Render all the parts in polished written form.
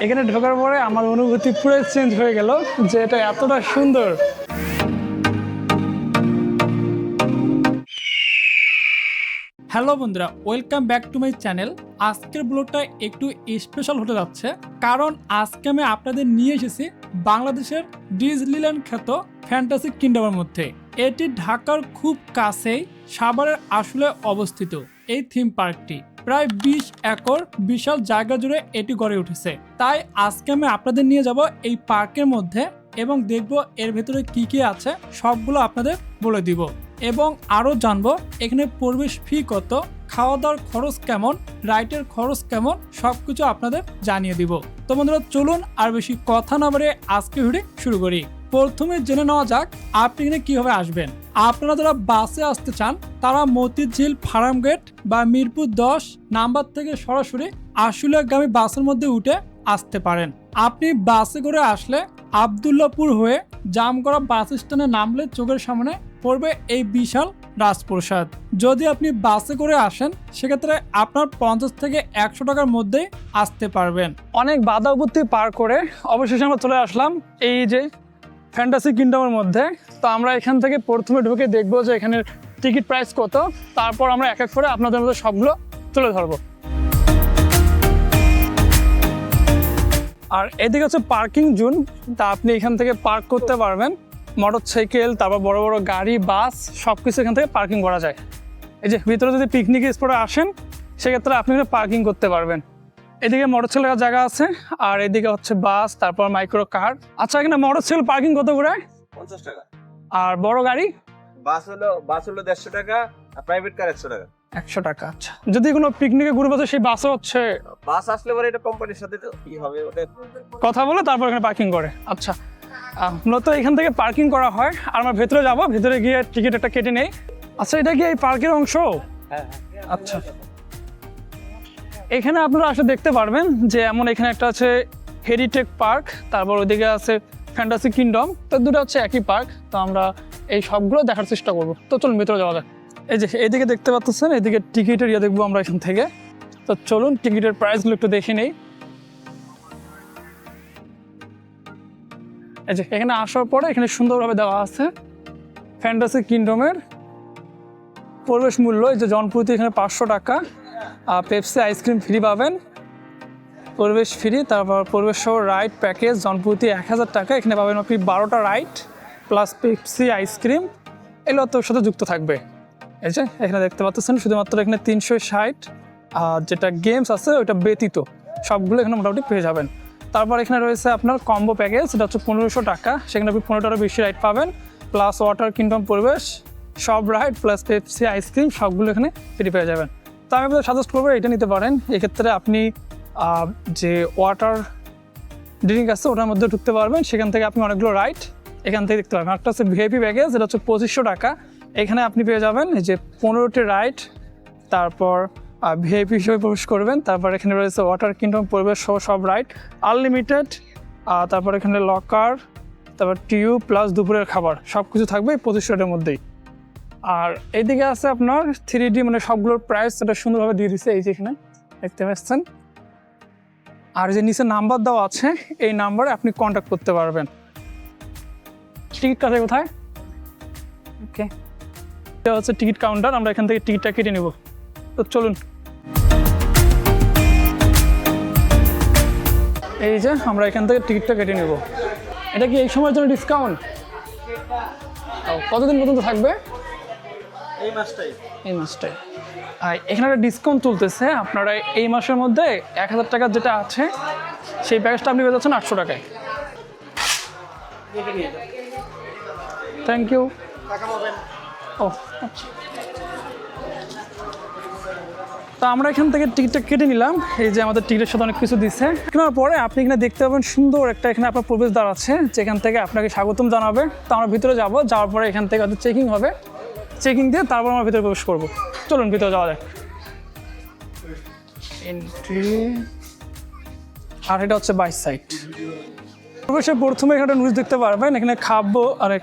এখানে ঢোকার পরে আমার অনুভূতি পুরো চেঞ্জ হয়ে গেল যে এটা এতটা সুন্দর। হ্যালো বন্ধুরা, welcome back to my channel. আজকের ব্লগটা একটু স্পেশাল হতে যাচ্ছে, কারণ আজকে আমি আপনাদের নিয়ে এসেছি বাংলাদেশের ডিজনিল্যান্ড খ্যাত ফ্যান্টাসি কিংডমের মধ্যে। এটি ঢাকার খুব কাছেই সাভারের আসলে অবস্থিত। এই থিম পার্কটি প্রায় 20 একর বিশাল জায়গা জুড়ে এটি গড়ে উঠেছে। তাই আজকে আমি আপনাদের নিয়ে যাব এই পার্কের মধ্যে এবং দেখব এর ভেতরে কি কি আছে, সবগুলো আপনাদের বলে দিব এবং আরও জানবো এখানে প্রবেশ ফি কত, খাওয়া দাওয়ার খরচ কেমন, রাইডের খরচ কেমন, সবকিছু আপনাদের জানিয়ে দিব। তো বন্ধুরা চলুন আর বেশি কথা না বাড়িয়ে আজকে ভিডিও শুরু করি। প্রথমে জেনে নেওয়া যাক আপনি এখানে কিভাবে আসবেন। আপনারা যারা বাসে আসতে চান তারা মতিঝিল ফার্ম গেট বা মিরপুর 10 নাম্বার থেকে সরাসরি আশুলিয়াগামী বাসের মধ্যে উঠে আসতে পারেন। আপনি বাসে করে আসলে আবদুল্লাপুর হয়ে জামগড়া বাস স্ট্যান্ডে নামলে চোখের সামনে পড়বে এই বিশাল রাজপ্রাসাদ। যদি আপনি বাসে করে আসেন সেক্ষেত্রে আপনার 50 থেকে 100 টাকার মধ্যেই আসতে পারবেন। অনেক বাধা বিপত্তি পার করে অবশেষে আমরা চলে আসলাম এই যে ফ্যান্টাসি কিংডমের মধ্যে। তো আমরা এখান থেকে প্রথমে ঢুকে দেখবো যে এখানের টিকিট প্রাইস কত, তারপর আমরা এক এক করে আপনাদের মধ্যে সবগুলো তুলে ধরবো। আর এদিকে হচ্ছে পার্কিং জোন, তা আপনি এখান থেকে পার্ক করতে পারবেন। মোটরসাইকেল, তারপর বড় বড় গাড়ি, বাস সবকিছু এখান থেকে পার্কিং করা যায়। এই যে ভিতরে যদি পিকনিক স্পটে আসেন সেক্ষেত্রে আপনি এখানে পার্কিং করতে পারবেন। এদিকে মোটরসাইকেলের জায়গা আছে, আর এদিকে হচ্ছে বাস, তারপর মাইক্রো কার। আচ্ছা, এখানে মোটরসাইকেল পার্কিং কত করে? 50 টাকা। আর বড় গাড়ি? বাস হলো 150 টাকা, আর প্রাইভেট কার 100 টাকা। 100 টাকা। আচ্ছা, যদি কোনো পিকনিকে ঘুরবো তো সেই বাসও হচ্ছে বাস আসলে পরে এটা কোম্পানির সাথে তো কি হবে ওটা কথা বলে তারপর এখানে পার্কিং করে। আচ্ছা, মূলত এখান থেকে পার্কিং করা হয়। আর আমরা ভেতরে যাব, ভেতরে গিয়ে টিকিট একটা কেটে নেই। আচ্ছা, এটা কি এই পার্কের অংশ? হ্যাঁ। আচ্ছা, এখানে আপনারা আসলে দেখতে পারবেন যে এমন এখানে একটা আছে হেরিটেক পার্ক, তারপর ওইদিকে আছে ফ্যান্টাসি কিংডম। তো দুটো হচ্ছে একই পার্ক। তো আমরা এই সবগুলো দেখার চেষ্টা করবো। তো চলুন ভিতরে যাওয়া যাক। এই যে এদিকে দেখতে পাচ্ছেন, এদিকে টিকিটের ইয়ে দেখবো আমরা এখান থেকে। তো চলুন টিকিটের প্রাইসগুলো একটু দেখে নেই। এই যে এখানে আসার পরে এখানে সুন্দরভাবে দেওয়া আছে ফ্যান্টাসি কিংডমের প্রবেশ মূল্য। এই যে জনপ্রতি এখানে 500 টাকা, পেপসি আইসক্রিম ফ্রি পাবেন, প্রবেশ ফ্রি। তারপর প্রবেশ সহ রাইড প্যাকেজ জনপ্রতি 1000 টাকা। এখানে পাবেন আপনি 12টা রাইড প্লাস পেপসি আইসক্রিম, এগুলো তোর সাথে যুক্ত থাকবে। এই যে এখানে দেখতে পাচ্ছেন শুধুমাত্র এখানে 360, যেটা গেমস আছে ওইটা ব্যতীত সবগুলো এখানে মোটামুটি পেয়ে যাবেন। তারপর এখানে রয়েছে আপনার কম্বো প্যাকেজ, সেটা হচ্ছে 1500 টাকা। সেখানে আপনি 15টারও বেশি রাইড পাবেন, প্লাস ওয়াটার কিংডম প্রবেশ, সব রাইড প্লাস পেপসি আইসক্রিম সবগুলো এখানে ফ্রি পেয়ে যাবেন। তো আমি আপনাদের সাজেস্ট করবো এটা নিতে পারেন। এক্ষেত্রে আপনি যে ওয়াটার ড্রিঙ্ক আছে ওটার মধ্যে ঢুকতে পারবেন, সেখান থেকে আপনি অনেকগুলো রাইড এখান থেকে দেখতে পারবেন। একটা হচ্ছে ভিআইপি প্যাকেজ, এটা হচ্ছে 2500 টাকা। এখানে আপনি পেয়ে যাবেন এই যে 15টি রাইড, তারপর ভিআইপি হিসেবে প্রবেশ করবেন। তারপর এখানে রয়েছে ওয়াটার কিংডম প্রবেশ সহ সব রাইড আনলিমিটেড, তারপর এখানে লকার, তারপর টিউব প্লাস দুপুরের খাবার সব কিছু থাকবে এই 2500 মধ্যেই। আর এইদিকে আছে আপনার 3D, মানে সবগুলোর প্রাইস এটা সুন্দরভাবে দিয়ে দিচ্ছে, এই যে এখানে দেখতে পাচ্ছেন। আর যে নিচে নাম্বার দেওয়া আছে এই নাম্বারে আপনি কন্ট্যাক্ট করতে পারবেন। টিকিট কাটে কোথায়? ওকে, এটা হচ্ছে টিকিট কাউন্টার। আমরা এখান থেকে টিকিটটা কেটে নেব। তো চলুন, এই যে আমরা এখান থেকে টিকিটটা কেটে নেব। এটা কি এই সময়ের জন্য ডিসকাউন্ট? কতদিন পর্যন্ত থাকবে? এই মাসটাই। এই মাসটাই। আর এখানে একটা ডিসকাউন্ট চলতেছে। আপনারা এই মাসের মধ্যে 1000 টাকার যেটা আছে সেই প্যাকেজটা আপনি পেয়ে যাচ্ছেন 800 টাকায়। Thank you. ও আচ্ছা, তো আমরা এখান থেকে টিকিটটা কেটে নিলাম। এই যে আমাদের টিকিটের সাথে অনেক কিছু দিচ্ছে। কেনার পরে আপনি এখানে দেখতে পাবেন সুন্দর একটা এখানে আপনার প্রবেশদ্বার আছে, যেখান থেকে আপনাকে স্বাগতম জানাবে। তো আমরা ভিতরে যাব, যাওয়ার পরে এখান থেকে হয়তো চেকিং হবে, চেকিং দিয়ে তারপর আমরা ভিতরে প্রবেশ করবো। চলুন ভিতরে যাওয়া যাক। এন্ট্রি, আর এটা হচ্ছে বাই সাইড। প্রবেশের প্রথমে এখানে নিউজ দেখতে পারবেন, এখানে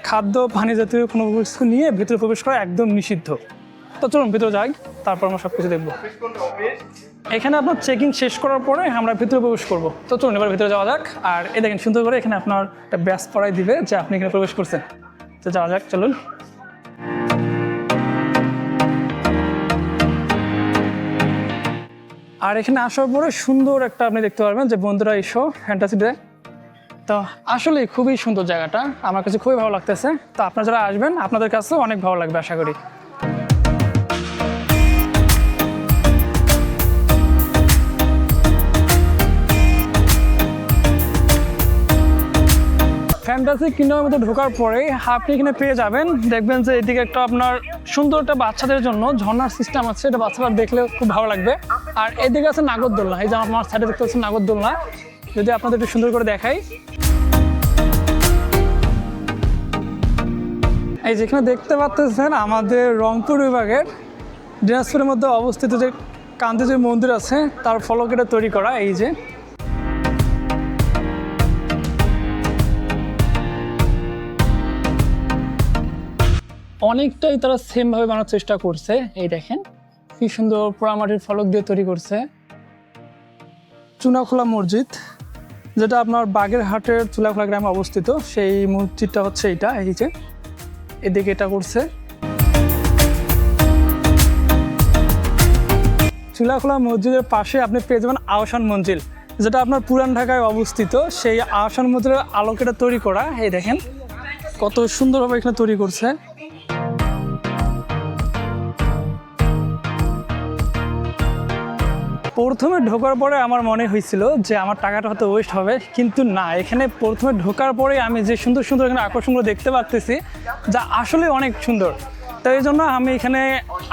খাদ্য পানি জাতীয় কোনো কিছু নিয়ে ভিতরে প্রবেশ করা একদম নিষিদ্ধ। তো চলুন ভিতরে যাই, তারপর আমরা সব কিছু দেখবো। এখানে আপনার চেকিং শেষ করার পরে আমরা ভিতরে প্রবেশ করবো। তো চলুন এবার ভিতরে যাওয়া যাক। আর এই দেখেন সুন্দর করে এখানে আপনার একটা ব্যাস পড়াই দিবে যে আপনি এখানে প্রবেশ করছেন। তো যাওয়া যাক, চলুন। আর এখানে আসার পরে সুন্দর একটা আপনি দেখতে পারবেন যে বন্ধুরা এসো ফ্যান্টাসি ডে। তো আসলে খুবই সুন্দর জায়গাটা, আমার কাছে খুবই ভালো লাগতেছে। তো আপনারা যারা আসবেন আপনাদের কাছেও অনেক ভালো লাগবে আশা করি। ফ্যান্টাসি কিংডমের মধ্যে ঢোকার পরে আপনি এখানে পেয়ে যাবেন, দেখবেন যে এদিকে একটা আপনার সুন্দর একটা বাচ্চাদের জন্য ঝর্ণার সিস্টেম আছে, এটা বাচ্চারা দেখলে খুব ভালো লাগবে। আর এদিকে আছে নাগরদোলনা, এই যে আমার সাইডে দেখতে পাচ্ছেন নাগরদোলনা, যদি আপনাদের একটু সুন্দর করে দেখাই। এই যেখানে দেখতে পাচ্ছেন আমাদের রংপুর বিভাগের দিনাজপুরের মধ্যে অবস্থিত যে কান্তি মন্দির আছে তার ফলক এটা তৈরি করা। এই যে অনেকটাই তারা সেমভাবে বানানোর চেষ্টা করছে। এই দেখেন কি সুন্দর পোড়ামাটির ফলক দিয়ে তৈরি করছে। চুনাখোলা মসজিদ, যেটা আপনার বাগেরহাটের চুনাখোলা গ্রামে অবস্থিত, সেই মসজিদটা হচ্ছে এইটা। এই যে এদিকে এটা করছে। চুনাখোলা মসজিদের পাশে আপনি পেয়ে যাবেন আহসান মঞ্জিল, যেটা আপনার পুরান ঢাকায় অবস্থিত। সেই আহসান মঞ্জিলের আলোকেটা তৈরি করা। এই দেখেন কত সুন্দরভাবে এখানে তৈরি করছে। প্রথমে ঢোকার পরে আমার মনে হয়েছিল যে আমার টাকাটা হয়তো ওয়েস্ট হবে, কিন্তু না, এখানে প্রথমে ঢোকার পরে আমি যে সুন্দর সুন্দর এখানে আকর্ষণগুলো দেখতে পাচ্ছি যা আসলে অনেক সুন্দর। তো এই জন্য আমি এখানে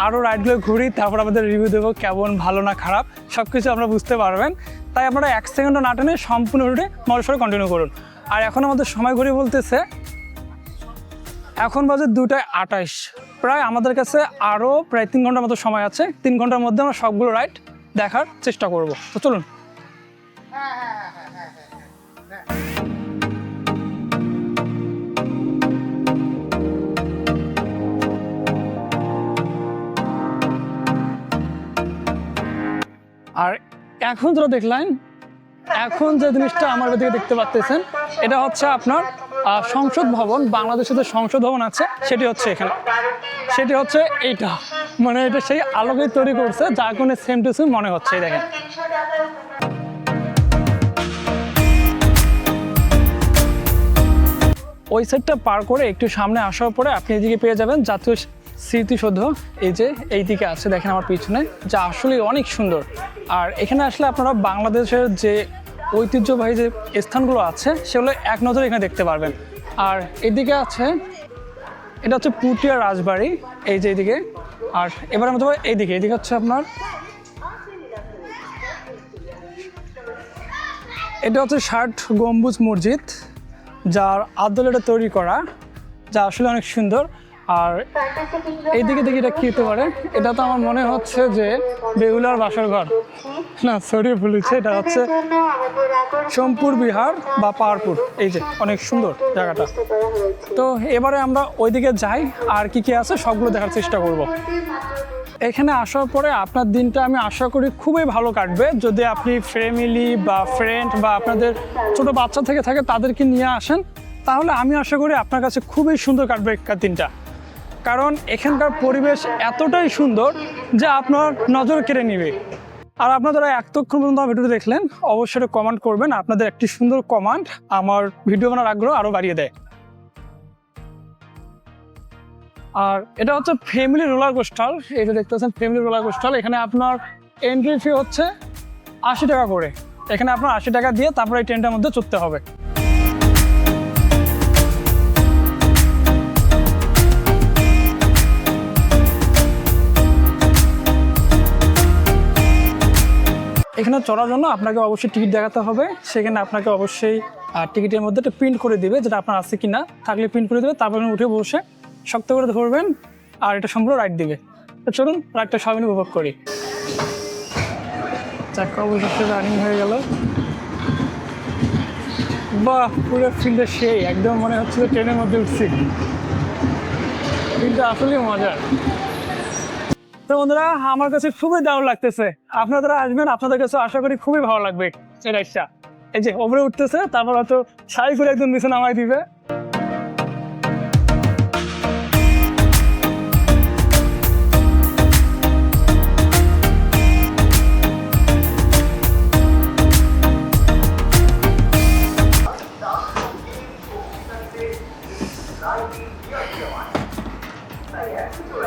আরও রাইডগুলো ঘুরি, তারপর আমাদের রিভিউ দেবো কেমন, ভালো না খারাপ, সব কিছু আপনারা বুঝতে পারবেন। তাই আপনারা 1 সেকেন্ডও না টেনে সম্পূর্ণ রুটে মরসরে কন্টিনিউ করুন। আর এখন আমাদের সময় ঘড়ি বলতেছে এখন বাজে 2:28, প্রায় আমাদের কাছে আরও প্রায় 3 ঘন্টার মতো সময় আছে। 3 ঘন্টার মধ্যে আমরা সবগুলো রাইড দেখার চেষ্টা করব। তো চলুন। আর এখন যেটা দেখলেন, এখন যে জিনিসটা আমার দিকে দেখতে পাচ্ছেন, এটা হচ্ছে আপনার সংসদ ভবন। বাংলাদেশের যে সংসদ ভবন আছে সেটি হচ্ছে এখানে, সেটি হচ্ছে এইটা, মানে এটা সেই আলোকে তৈরি করছে যা কোনো সেম টু সেম মনে হচ্ছে। দেখেন ওই সাইডটা পার করে একটু সামনে আসার পরে আপনি এদিকে পেয়ে যাবেন জাতীয় স্মৃতিসৌধ। এই যে এই দিকে আছে দেখেন আমার পিছনে, যা আসলে অনেক সুন্দর। আর এখানে আসলে আপনারা বাংলাদেশের যে ঐতিহ্যবাহী যে স্থানগুলো আছে সেগুলো এক নজরে এখানে দেখতে পারবেন। আর এদিকে আছে, এটা হচ্ছে পুটিয়া রাজবাড়ি, এই যে এইদিকে। আর এবার আমরা যাবো এইদিকে, এদিকে হচ্ছে আপনার, এটা হচ্ছে 60 গম্বুজ মসজিদ, যার আদলে এটা তৈরি করা, যা আসলে অনেক সুন্দর। আর এইদিকে দেখি এটা কী হতে পারে, এটা তো আমার মনে হচ্ছে যে বেহুলার বাসর ঘর, না সরি বলেছে, এটা হচ্ছে সোমপুর বিহার বা পাহাড়পুর। এই যে অনেক সুন্দর জায়গাটা। তো এবারে আমরা ওইদিকে যাই, আর কি কি আছে সবগুলো দেখার চেষ্টা করব। এখানে আসার পরে আপনার দিনটা আমি আশা করি খুবই ভালো কাটবে, যদি আপনি ফ্যামিলি বা ফ্রেন্ড বা আপনাদের ছোট বাচ্চা থেকে থাকে তাদেরকে নিয়ে আসেন, তাহলে আমি আশা করি আপনার কাছে খুবই সুন্দর কাটবে এখানকার দিনটা। কারণ এখানকার পরিবেশ এতটাই সুন্দর যে আপনার নজর কেড়ে নেবে। আর আপনারা যারা এতক্ষণ পর্যন্ত আমার ভিডিওটি দেখলেন, অবশ্যই কমেন্ট করবেন। আপনাদের একটি সুন্দর কমেন্ট আমার ভিডিও বানানোর আগ্রহ আরও বাড়িয়ে দেয়। আর এটা হচ্ছে ফ্যামিলি রোলার কোস্টার, এই যে দেখতে পাচ্ছেন ফ্যামিলি রোলার কোস্টার। এখানে আপনার এন্ট্রি ফি হচ্ছে 80 টাকা করে। এখানে আপনার 80 টাকা দিয়ে তারপরে এই ট্রেনটার মধ্যে চড়তে হবে। এখানে চড়ার জন্য আপনাকে অবশ্যই টিকিট দেখাতে হবে। সেখানে আপনাকে অবশ্যই টিকিটের মধ্যে একটা প্রিন্ট করে দিবে, যেটা আপনার আছে কিনা, থাকলে প্রিন্ট করে দেবে। তারপর উঠে বসে শক্ত করে ধরবেন আর এটা সম্পূর্ণ রাইড দিবে। তো চলুন রাইডটা সবাই উপভোগ করি। চাকা অবশ্যই রানিং হয়ে গেল, বাহ, পুরো ফিল্ডটা সেই একদম মনে হচ্ছিল ট্রেনের মধ্যে উঠছি। ফিল্ডটা আসলেই মজার। তো বন্ধুরা আমার কাছে খুবই দারুণ লাগতেছে, আপনারা আসবেন, আপনাদের কাছে আশা করি খুবই ভালো লাগবে এই রাইডটা। এই যে ওপরে উঠতেছে, তারপর হয়তো সাই করে একদম নিচে নামাই দিবে।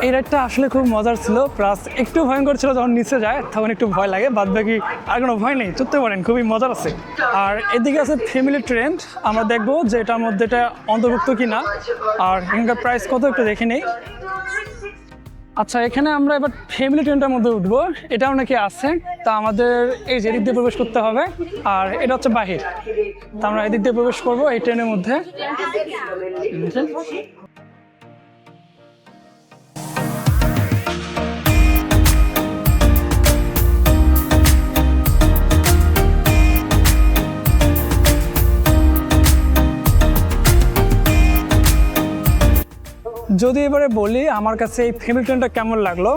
এই রাইডটা আসলে খুব মজার ছিল, প্লাস একটু ভয়ঙ্কর ছিল, যখন নিচে যায় তখন একটু ভয় লাগে, বাদ বাকি আর কোনো ভয় নেই, চড়তে পারেন, খুবই মজার আছে। আর এদিকে আছে ফ্যামিলি ট্রেন, আমরা দেখবো যে এটার মধ্যে এটা অন্তর্ভুক্ত কিনা, আর এখানকার প্রাইস কত একটু দেখে নেই। আচ্ছা, এখানে আমরা এবার ফ্যামিলি ট্রেনটার মধ্যে উঠবো, এটাও নাকি আছে। তা আমাদের এই যে এদিক দিয়ে প্রবেশ করতে হবে, আর এটা হচ্ছে বাহির। তা আমরা এদিক দিয়ে প্রবেশ করবো এই ট্রেনের মধ্যে। যদি এবারে বলি আমার কাছে এই ফ্যামিলি ট্রেনটা কেমন লাগলো,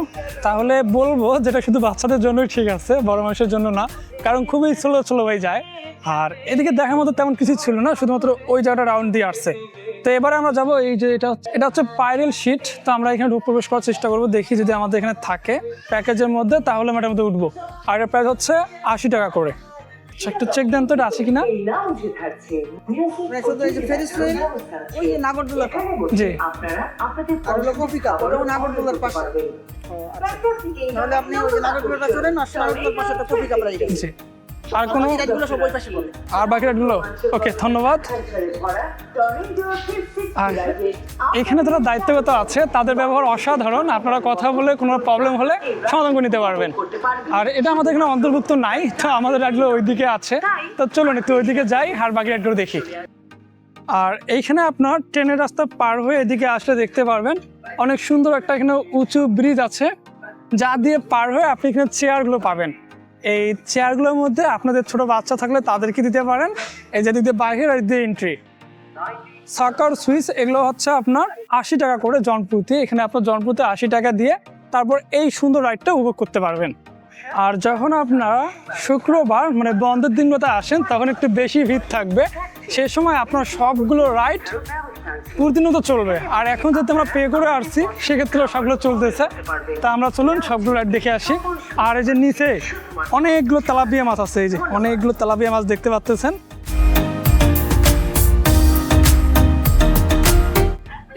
তাহলে বলবো যেটা শুধু বাচ্চাদের জন্যই ঠিক আছে, বড় মানুষের জন্য না, কারণ খুবই স্লো হয়ে যায়। আর এদিকে দেখার মতো তেমন কিছু ছিল না, শুধুমাত্র ওই জায়গাটা রাউন্ড দিয়ে আসছে। তো এবারে আমরা যাবো এই যে এটা হচ্ছে পাইরেল শিট। তো আমরা এখানে প্রবেশ করার চেষ্টা করবো, দেখি যদি আমাদের এখানে থাকে প্যাকেজের মধ্যে তাহলে আমরা এটার মধ্যে উঠবো। আর এর প্রাইস হচ্ছে 80 টাকা করে। একটু চেক দেন তো এটা আছে কিনা। জি, জি। আর কোনো আর বাকি রাইডগুলো ওকে, ধন্যবাদ। আর এখানে যারা দায়িত্বগত আছে তাদের ব্যবহার অসাধারণ, আপনারা কথা বলে কোনো প্রবলেম হলে সমাধান করে নিতে পারবেন। আর এটা আমাদের এখানে অন্তর্ভুক্ত নাই, তো আমাদের রাইডগুলো ওইদিকে আছে। তো চলুন একটু ওইদিকে যাই আর বাকি রাইডগুলো দেখি। আর এইখানে আপনার ট্রেনের রাস্তা পার হয়ে এদিকে আসলে দেখতে পারবেন অনেক সুন্দর একটা এখানে উঁচু ব্রিজ আছে, যা দিয়ে পার হয়ে আপনি এখানে চেয়ারগুলো পাবেন। এই চেয়ারগুলোর মধ্যে আপনাদের ছোট বাচ্চা থাকলে তাদেরকে দিতে পারেন। এই যে দিক দিয়ে বাইরে আর দিয়ে এন্ট্রি। সাকার সুইচ এগুলো হচ্ছে আপনার 80 টাকা করে জনপ্রতি। এখানে আপনার জনপ্রতি 80 টাকা দিয়ে তারপর এই সুন্দর রাইডটা উপভোগ করতে পারবেন। আর যখন আপনারা শুক্রবার মানে বন্ধের দিনগুলোতে আসেন তখন একটু বেশি ভিড় থাকবে, সেই সময় আপনার সবগুলো রাইড প্রতিদিনও তো চলবে। আর এখন যেহেতু আমরা পে করে আসছি সেক্ষেত্রে সবগুলো চলতেছে। তা আমরা চলুন সবগুলো রাইড দেখে আসি। আর এই যে নিচে অনেকগুলো তেলাপিয়া মাছ আছে, এই যে অনেকগুলো তেলাপিয়া মাছ দেখতে পাচ্ছেন।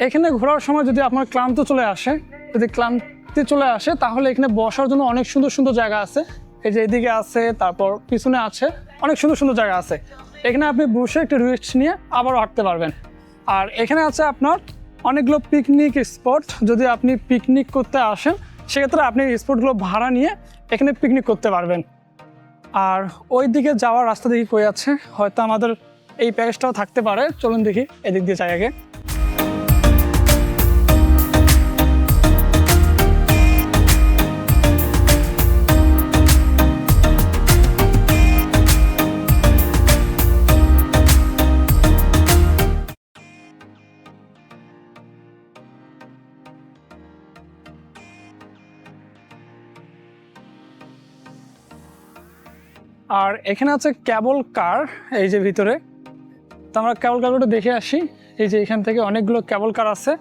এখানে ঘোরার সময় যদি আপনার ক্লান্ত চলে আসে, যদি ক্লান্তি চলে আসে তাহলে এখানে বসার জন্য অনেক সুন্দর সুন্দর জায়গা আছে। এই যে এদিকে আছে, তারপর পিছনে আছে, অনেক সুন্দর সুন্দর জায়গা আছে। এখানে আপনি বসে একটু রেস্ট নিয়ে আবারও হাঁটতে পারবেন। আর এখানে আছে আপনার অনেকগুলো পিকনিক স্পট, যদি আপনি পিকনিক করতে আসেন সেক্ষেত্রে আপনি স্পটগুলো ভাড়া নিয়ে এখানে পিকনিক করতে পারবেন। আর ওই দিকে যাওয়ার রাস্তা দেখি কই আছে, হয়তো আমাদের এই প্যাকেজটাও থাকতে পারে। চলুন দেখি এদিক দিয়ে যাই আগে। আর এখানে আছে কেবল কার, এই যে ভিতরে। তো আমরা কেবল কারগুলো দেখে আসি। এই যে এখান থেকে অনেকগুলো কেবল কার আছে,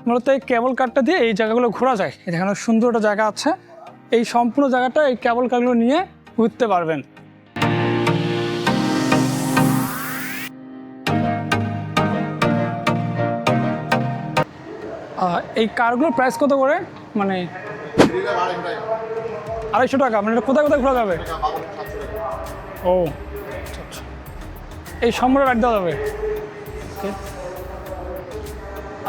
মূলত এই কেবল কারটা দিয়ে এই জায়গাগুলো ঘোরা যায়। এখানে সুন্দর একটা জায়গা আছে, এই সম্পূর্ণ জায়গাটা এই কেবল কারগুলো নিয়ে ঘুরতে পারবেন। এই কারগুলোর প্রাইস কত করে? মানে 250 টাকা। মানে এটা কোথায় কোথায় ঘোরা যাবে? ও আচ্ছা, এই সম্পূর্ণ রাইড দেওয়া যাবে।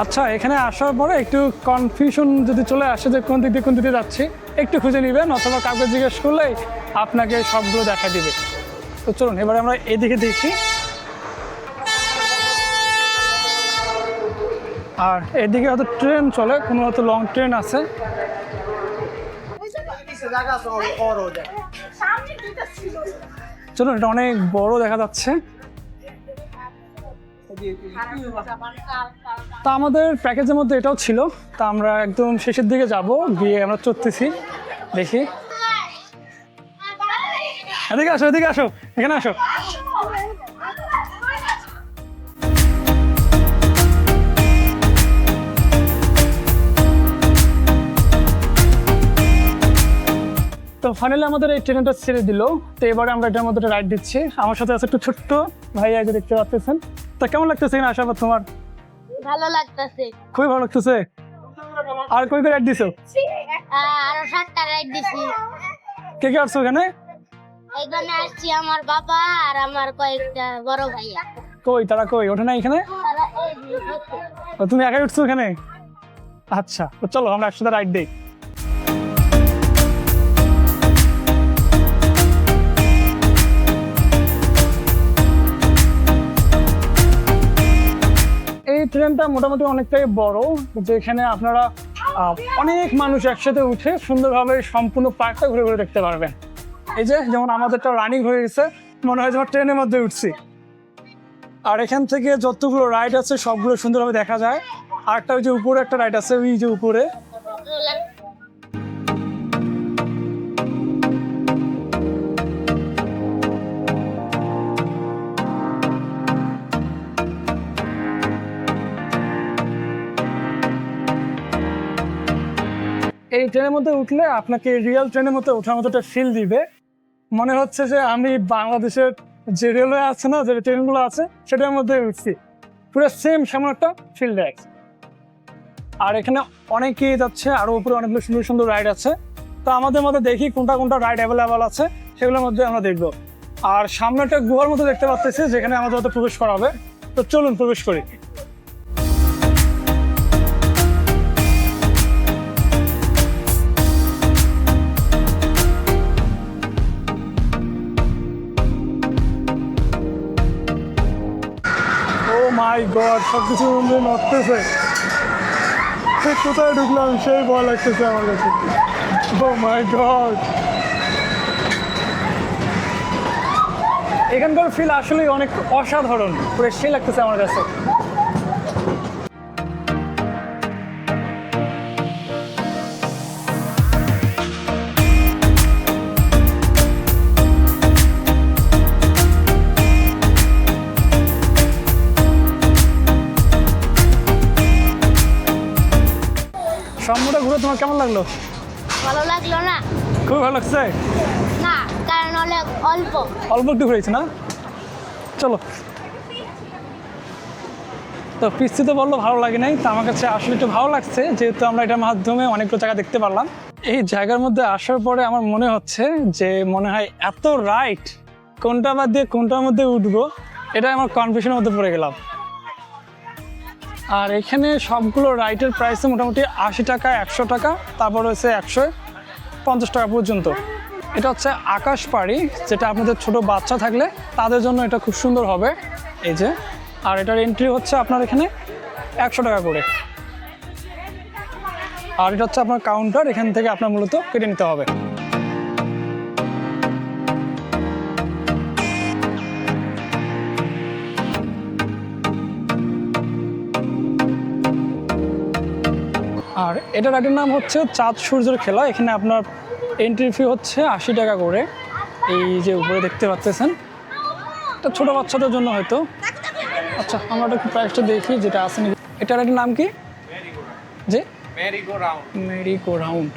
আচ্ছা, এখানে আসার পরে একটু কনফিউশন যদি চলে আসে যে কোন দিক দিয়ে কোন দিকে যাচ্ছি, একটু খুঁজে নেবেন, অথবা কাউকে জিজ্ঞেস করলেই আপনাকে সবগুলো দেখা দিবে। তো চলুন এবারে আমরা এইদিকে দেখি। আর এদিকে হয়তো ট্রেন চলে, কোনো হয়তো লং ট্রেন আছে। চলুন, এটা অনেক বড় দেখা যাচ্ছে। তা আমাদের প্যাকেজের মধ্যে এটাও ছিল। তা আমরা একদম শেষের দিকে যাব, গিয়ে আমরা চড়তেছি, দেখি। এদিকে আসো, এদিকে আসো, এখানে আসো। তো ফাইনালি আমাদের এই ট্রেনটা ছেড়ে দিল। তো এবারে আমরা এটার মধ্যে রাইড দিচ্ছি। আমার সাথে আছে একটু ছোট্ট ভাইয়া, যে দেখতে পাচ্ছেন। তা কেমন লাগতেছে এখানে আসার পর তোমার? ভালো লাগতেছে। খুবই ভালো লাগতেছে। আর কই কই রাইড দিছো? আরো 7টা রাইড দিছি। কে কে আসছো এখানে? এখানে আসছি আমার বাবা আর আমার কয়েকটা বড় ভাইয়া। কই তারা, কই ওঠে না এখানে? তারা এই যে হচ্ছে। ও, তুমি একাই উঠছো এখানে? আচ্ছা, তো চলো আমরা একসাথে রাইড দিই। এই ট্রেনটা মোটামুটি অনেকটাই বড়, যেখানে আপনারা অনেক মানুষ একসাথে উঠে সুন্দরভাবে সম্পূর্ণ পার্কটা ঘুরে ঘুরে দেখতে পারবেন। এই যে যেমন আমাদেরটা রানিং হয়ে গেছে, মনে হয় যেমন ট্রেনের মধ্যে উঠছি। আর এখান থেকে যতগুলো রাইড আছে সবগুলো সুন্দরভাবে দেখা যায়। আর একটা ওই যে উপরে একটা রাইড আছে, ওই যে উপরে। এই ট্রেনের মধ্যে উঠলে আপনাকে রিয়েল ট্রেনের মধ্যে ওঠার মতো একটা ফিল দিবে। মনে হচ্ছে যে আমি বাংলাদেশের যে রেলওয়ে আছে না, যে ট্রেনগুলো আছে সেটার মধ্যে উঠছি, পুরো সেম সেমন একটা ফিল দেয়। আর এখানে অনেকেই যাচ্ছে, আরও উপরে অনেকগুলো সুন্দর সুন্দর রাইড আছে। তো আমাদের মধ্যে দেখি কোনটা কোনটা রাইড অ্যাভেলেবেল আছে, সেগুলোর মধ্যে আমরা দেখবো। আর সামনে একটা গুহার মতো দেখতে পাচ্ছি, যেখানে আমাদের মধ্যে প্রবেশ করা হবে। তো চলুন প্রবেশ করি। মাই গড, সবকিছু নড়তেছে। কোথায় ঢুকলাম সেই ভয় লাগতেছে আমার কাছে। ও মাই গড, এখানকার ফিল আসলে অনেক অসাধারণ, পুরো সেই লাগতেছে আমার কাছে। সম্মুখটা ঘুরে তোমার কেমন লাগলো? ভালো লাগলো না? খুব ভালো লাগছে না, কারণ অনেক অল্প অল্প একটু ঘুরেছি না। চলো। তো পিসি তো বললো ভালো লাগে নাই, তো আমার কাছে আসলে একটু ভালো লাগছে, যেহেতু আমরা এটার মাধ্যমে অনেকগুলো জায়গা দেখতে পারলাম। এই জায়গার মধ্যে আসার পরে আমার মনে হচ্ছে যে মনে হয় এত রাইট, কোনটা বাদ দিয়ে কোনটার মধ্যে উঠবো, এটা আমার কনফিউশনের মধ্যে পড়ে গেলাম। আর এখানে সবগুলো রাইটের প্রাইসে মোটামুটি 80 টাকা, 100 টাকা, তারপর হচ্ছে 150 টাকা পর্যন্ত। এটা হচ্ছে আকাশ পাড়ি, যেটা আপনাদের ছোট বাচ্চা থাকলে তাদের জন্য এটা খুব সুন্দর হবে। এই যে, আর এটার এন্ট্রি হচ্ছে আপনার এখানে 100 টাকা করে। আর এটা হচ্ছে আপনার কাউন্টার, এখান থেকে আপনার মূলত কেটে নিতে হবে। আর এটা রাইডের নাম হচ্ছে চাঁদ সূর্যের খেলা। এখানে আপনার এন্ট্রি ফি হচ্ছে 80 টাকা করে। এই যে উপরে দেখতে পাচ্ছেন, এটা ছোটো বাচ্চাদের জন্য হয়তো। আচ্ছা, আমরা একটু প্রাইসটা দেখি যেটা আছে নাকি। এটা রাইডের নাম কি? যে মেরি গো রাউন্ড।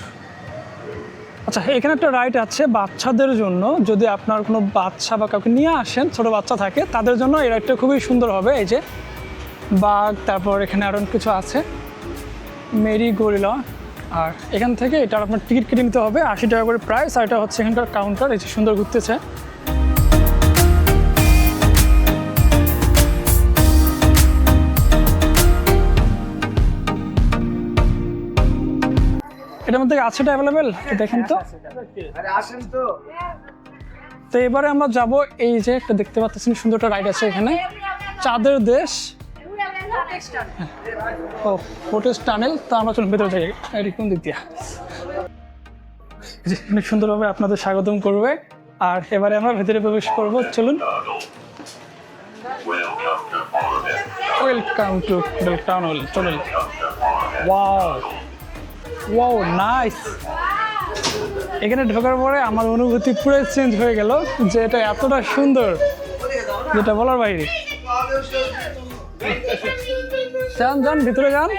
আচ্ছা, এখানে একটা রাইড আছে বাচ্চাদের জন্য। যদি আপনার কোনো বাচ্চা বা কাউকে নিয়ে আসেন, ছোটো বাচ্চা থাকে, তাদের জন্য এই রাইডটা খুবই সুন্দর হবে। এই যে বাঘ, তারপর এখানে আরও কিছু আছে, মেরি গরিলা। আর এখান থেকে এটার আপনার টিকিট কেটে নিতে হবে, 80 টাকা করে প্রাইস। আর এটা হচ্ছে এখানকার কাউন্টার। এই যে সুন্দর ঘুরতেছে। এটার মধ্যে আছে এটা অ্যাভেলেবেল, দেখেন তো। তো এবারে আমরা যাব, এই যে একটা দেখতে পাচ্ছেন সুন্দর একটা রাইড আছে এখানে, চাঁদের দেশ। ও, ফোটেজ টানেল। তো আমরা চলুন ভেতরে যাই। কোন দিক দিয়া? অনেক সুন্দরভাবে আপনাদের স্বাগতম করবে। আর এবারে আমরা ভেতরে প্রবেশ করব, চলুন। ওই welcome to tunnel tunnel. Wow wow nice. এখানে ঢোকার পরে আমার অনুভূতি পুরো চেঞ্জ হয়ে গেল, যে এটা এতটা সুন্দর যেটা বলার বাইরে। যান যান ভিতরে যান।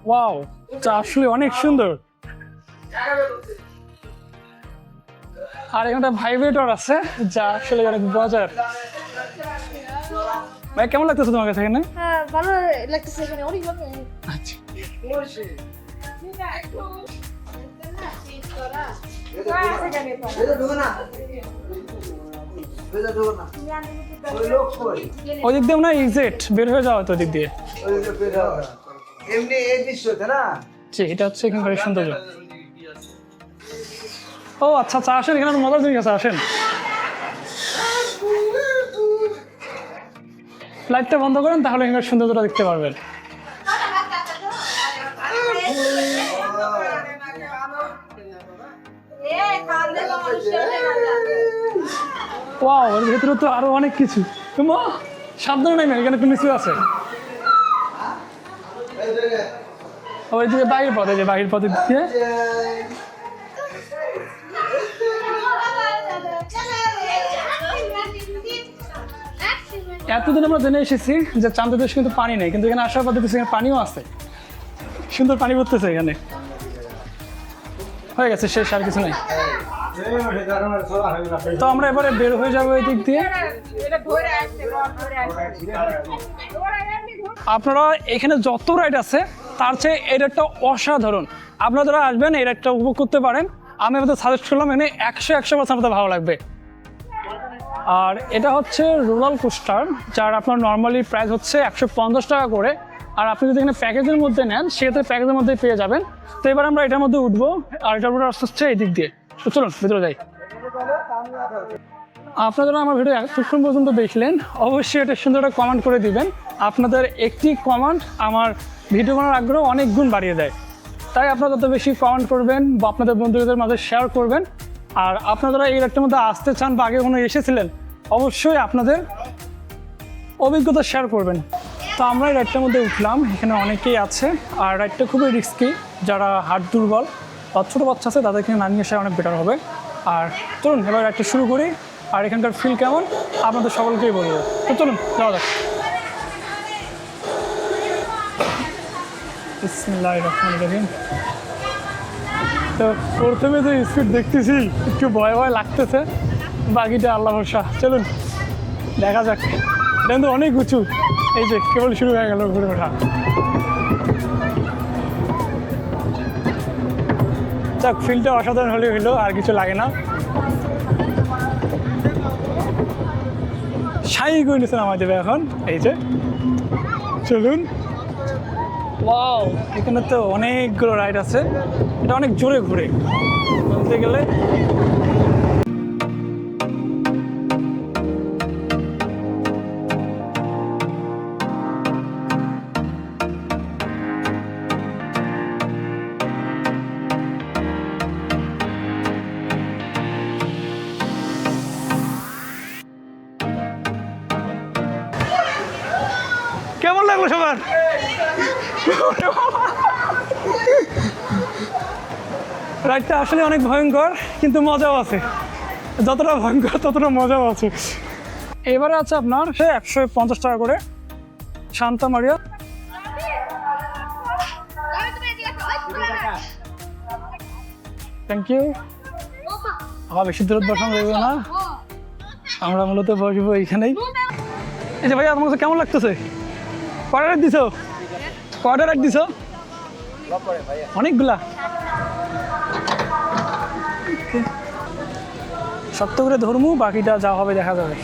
ওয়াও, এটা আসলে অনেক সুন্দর। আর এখানে ভাইব্রেটর আছে যা আসলে অনেক মজার। ভাই কেমন লাগতেছে তোমার কাছে এখানে? হ্যাঁ ভালো লাগতেছে এখানে, অনেক ভালো। আচ্ছা ওদিক দিয়ে না এক্সিট বের হয়ে যাওয়া তো ওদিক দিয়ে। এমনি এই দৃশ্যতে না জি, এটা হচ্ছে এখানকার সৌন্দর্য। ও আচ্ছা আচ্ছা, আসেন এখানে মজার জিনিস আছে, আসেন। লাইটটা বন্ধ করেন, তাহলে এখানকার সৌন্দর্যটা দেখতে পারবেন। ওয়াও, এর ভেতরে তো আরো অনেক কিছু। তোমা সাবধানে নাই, এখানে একটু নিচু আছে। ওই দিকে বাহির পথে, যে বাহির পথে দিয়ে এতদিন আমরা জেনে এসেছি যে চান্দের দেশ কিন্তু পানি নেই, কিন্তু এখানে আসার পর দেখতেছি এখানে পানিও আছে, সুন্দর পানি পড়তেছে এখানে। হয়ে গেছে শেষ, আর কিছু নাই। তো আমরা এবারে বের হয়ে যাবো এই দিক দিয়ে। আপনারা এখানে যত রাইড আছে তার চেয়ে এই রাইডটা অসাধারণ। আপনারা যারা আসবেন এই রাইডটা উপভোগ করতে পারেন। আমি আপনাদের সাজেস্ট করলাম, এখানে 100% আপনাদের ভালো লাগবে। আর এটা হচ্ছে রোলার কোস্টার, যার আপনার নর্মালি প্রাইস হচ্ছে 150 টাকা করে। আর আপনি যদি এখানে প্যাকেজের মধ্যে নেন, সেক্ষেত্রে প্যাকেজের মধ্যেই পেয়ে যাবেন। তো এবার আমরা এটার মধ্যে উঠবো, আর এটার উপরে আসতে হচ্ছে এই দিক দিয়ে। তো চলুন ভিতরে যাই। আপনারা যারা আমার ভিডিও এতক্ষণ পর্যন্ত দেখলেন, অবশ্যই এটা সুন্দর একটা কমেন্ট করে দিবেন। আপনাদের একটি কমেন্ট আমার ভিডিও বানানোর আগ্রহ অনেক গুণ বাড়িয়ে দেয়। তাই আপনারা যত বেশি কমেন্ট করবেন বা আপনাদের বন্ধুদের মাঝে শেয়ার করবেন। আর আপনারা যারা এই রাইডটার মধ্যে আসতে চান বা আগে কোনো এসেছিলেন, অবশ্যই আপনাদের অভিজ্ঞতা শেয়ার করবেন। তো আমরা এই রাইডটার মধ্যে উঠলাম, এখানে অনেকেই আছে। আর রাইডটা খুবই রিস্কি, যারা হার্ট দুর্বল বা ছোটো বাচ্চা আছে তাদেরকে না নিয়ে আসা অনেক বেটার হবে। আর চলুন এবার রাইডটা শুরু করি, আর এখানকার ফিল কেমন আপনাদের সকলকেই বলবো। তো চলুন যাওয়া যাক। বিসমিল্লাহির রহমানির রহিম। তো প্রথমে যে স্পিড দেখতেছি একটু ভয় ভয় লাগতেছে, বাকিটা আল্লাহ ভরসা। চলুন দেখা যাক। এটা কিন্তু অনেক উঁচু, এই যে কেবল শুরু হয়ে গেল ঘুরে ওঠা। যাক, ফিল্ডটা অসাধারণ হলে হইলো, আর কিছু লাগে না। সাই করে নিয়েছেন আমার দেবে এখন, এই যে চলুন। ওয়াও, এখানে তো অনেকগুলো রাইড আছে। এটা অনেক জোরে ঘুরে বলতে গেলে। কেমন লাগলো সবার? রাইডটা আসলে অনেক ভয়ঙ্কর, কিন্তু মজাও আছে। যতটা ভয়ঙ্কর ততটা মজাও আছে। এবারে আছে আপনার 150 টাকা করে শান্তা মারিয়া। Thank you. আবার বেশি দূরত বসানো যাবে না, আমরা মূলত বসবো এইখানেই। এই যে ভাইয়া, আপনার কাছে কেমন লাগতেছে? কয়টা রাইড দিছো? কয়টা রাইড দিছো? অনেকগুলা। শক্ত করে ধরমু, বাকিটা যা হবে দেখা যাবে।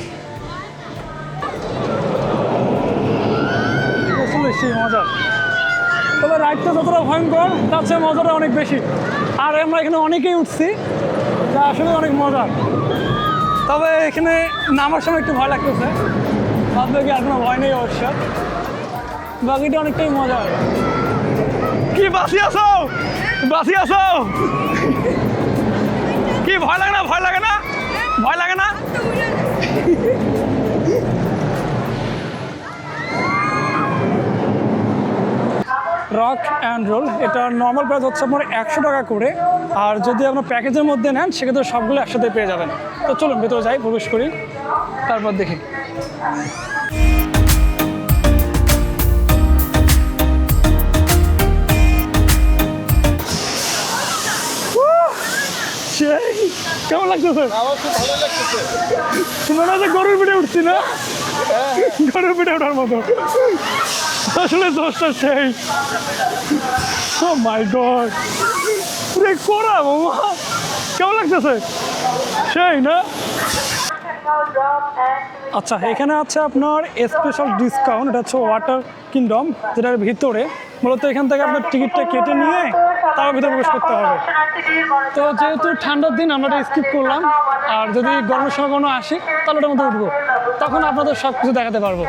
বেশি মজা, তবে রাইডটা যতটা ভয়ঙ্কর তার চেয়ে মজাটা অনেক বেশি। আর আমরা এখানে অনেকেই উঠছি, যা আসলে অনেক মজার। তবে এখানে নামার সময় একটু ভয় লাগতেছে, ভাববে কি আর কোনো ভয় নেই অবশ্য। বাকিটা অনেকটাই মজা হয়। কি বাসি আছো? বাসি আছো? কি ভয় লাগে না? ভয় লাগে না? ভয় লাগে না? রক অ্যান্ড রোল এটা নর্মাল প্রাইস হচ্ছে আপনার 100 টাকা করে, আর যদি আপনার প্যাকেজের মধ্যে নেন সেক্ষেত্রে সবগুলো একসাথে পেয়ে যাবেন। তো চলুন ভেতরে যাই, প্রবেশ করি, তারপর দেখি। কেমন লাগতেছে? মনে হচ্ছে গরুর পিঠে উঠছি না? গরুর পিঠে ওঠার মতো আসলে দোষটা সেই। ও মাই গড, পুরো করা মামা, কেমন লাগতেছে? সেই না? আচ্ছা, এখানে আছে আপনার স্পেশাল ডিসকাউন্ট। এটা হচ্ছে ওয়াটার কিংডম, যেটার ভিতরে মূলত এখান থেকে আপনার টিকিটটা কেটে নিয়ে তার ভিতরে প্রবেশ করতে হবে। তো যেহেতু ঠান্ডার দিন আমরা এটা স্কিপ করলাম, আর যদি গরমের সময় কোনো আসি তাহলে ওটার মধ্যে উঠবো, তখন আপনাদের সব কিছু দেখাতে পারবো।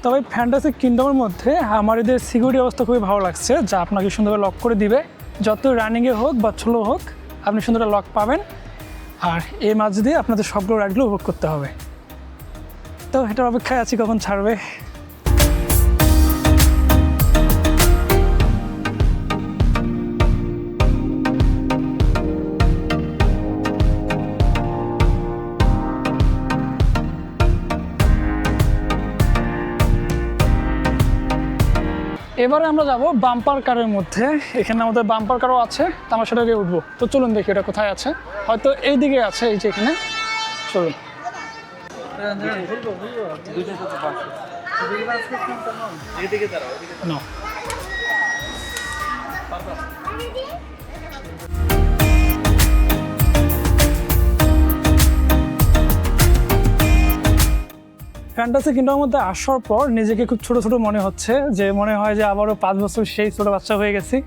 তবে ফ্যান্টাসি কিংডমের মধ্যে আমার এদের সিকিউরিটি অবস্থা খুবই ভালো লাগছে, যা আপনাকে সুন্দরভাবে লক করে দিবে। যত রানিংয়ে হোক বা স্লো হোক আপনি সুন্দর লক পাবেন, আর এই মাঝ দিয়ে আপনাদের সবগুলো রাইডগুলো উপভোগ করতে হবে। তো এটার অপেক্ষায় আছি কখন ছাড়বে। এবারে আমরা যাব বাম্পার কারের মধ্যে। এখানে আমাদের বাম্পার কারও আছে, তো আমরা সেটাকে উঠবো। তো চলুন দেখি এটা কোথায় আছে। হয়তো এই দিকে আছে, এই যে এখানে। চলুন। না, ফ্যান্টাসি কিংডমের মধ্যে আসার পর নিজেকে খুব ছোট ছোট মনে হচ্ছে, যে মনে হয় যে আবারও 5 বছর সেই ছোট বাচ্চা হয়ে গেছি।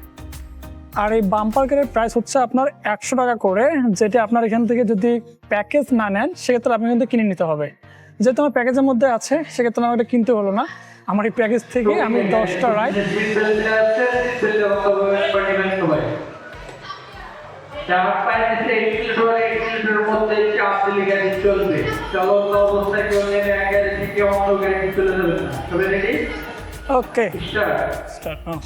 আর এই বাম্পার কারের প্রাইস হচ্ছে আপনার 100 টাকা করে, যেটা আপনার এখান থেকে যদি প্যাকেজ না নেন সেক্ষেত্রে আপনি কিন্তু কিনে নিতে হবে। যেহেতু আমার প্যাকেজের মধ্যে আছে সেক্ষেত্রে আমার এটা কিনতে হলো না। আমার এই প্যাকেজ থেকে আমি 10টা রাইড ওকে স্টার্ট।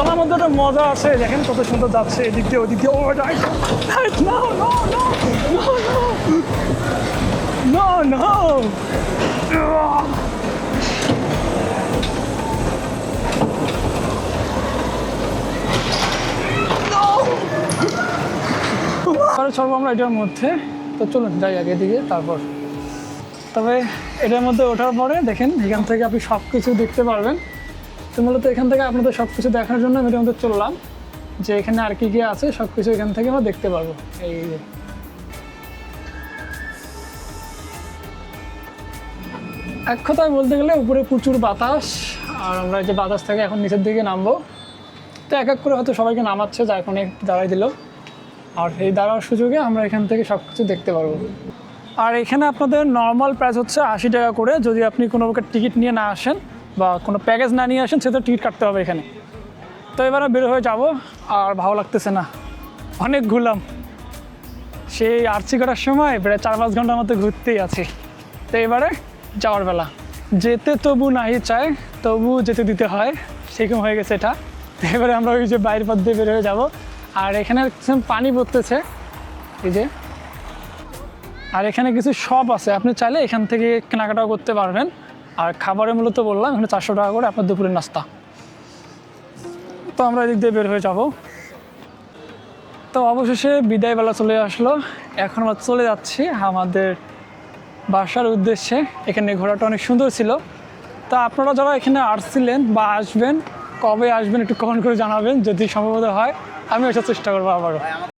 চলার মধ্যে একটা মজা আছে, দেখেন কত সুন্দর যাচ্ছে এদিক দিয়ে ওদিক দিয়ে। ও চলবো আমরা এটার মধ্যে। তো চলুন যাই আগে দিকে, তারপর তবে এটার মধ্যে ওঠার পরে দেখেন এখান থেকে আপনি সব কিছু দেখতে পারবেন। তো মূলত এখান থেকে আপনাদের সব কিছু দেখার জন্য আমি এটার মধ্যে চললাম, যে এখানে আর কি কি আছে সব কিছু এখান থেকে আমরা দেখতে পারবো। এই যে এক কথায় বলতে গেলে উপরে প্রচুর বাতাস, আর আমরা যে বাতাস থেকে এখন নিচের দিকে নামবো। তো এক এক করে হয়তো সবাইকে নামাচ্ছে, যা এখন একটু দাঁড়াই দিল, আর এই দাঁড়ার সুযোগে আমরা এখান থেকে সব কিছু দেখতে পারবো। আর এখানে আপনাদের নর্মাল প্রাইস হচ্ছে 80 টাকা করে। যদি আপনি কোনো প্রকার টিকিট নিয়ে না আসেন বা কোনো প্যাকেজ না নিয়ে আসেন সেটা টিকিট কাটতে হবে এখানে। তো এবারে বের হয়ে যাব, আর ভালো লাগতেছে না, অনেক ঘুরলাম। সেই আরচি করার সময় প্রায় 4-5 ঘন্টার মতো ঘুরতেই আছি। তো এবারে যাওয়ার বেলা, যেতে তবু নাই চায় তবু যেতে দিতে হয়, সেরকম হয়ে গেছে এটা। এবারে আমরা ওই যে বাইরের পথ দিয়ে বের হয়ে যাবো। আর এখানে পানি পড়তেছে এই যে, আর এখানে কিছু শপ আছে, আপনি চাইলে এখান থেকে কেনাকাটাও করতে পারবেন। আর খাবারের মূলত বললাম এখানে 400 টাকা করে আপনার দুপুরের নাস্তা। তো আমরা এদিক দিয়ে বের হয়ে যাব। তো অবশেষে বিদায়বেলা চলে আসলো। এখন আমরা চলে যাচ্ছি আমাদের বাসার উদ্দেশ্যে। এখানে ঘোরাটা অনেক সুন্দর ছিল। তা আপনারা যারা এখানে আসছিলেন বা আসবেন, কবে আসবেন একটু কমেন্ট করে জানাবেন, যদি সম্ভবত হয় আমি আসার চেষ্টা করবো আবারও।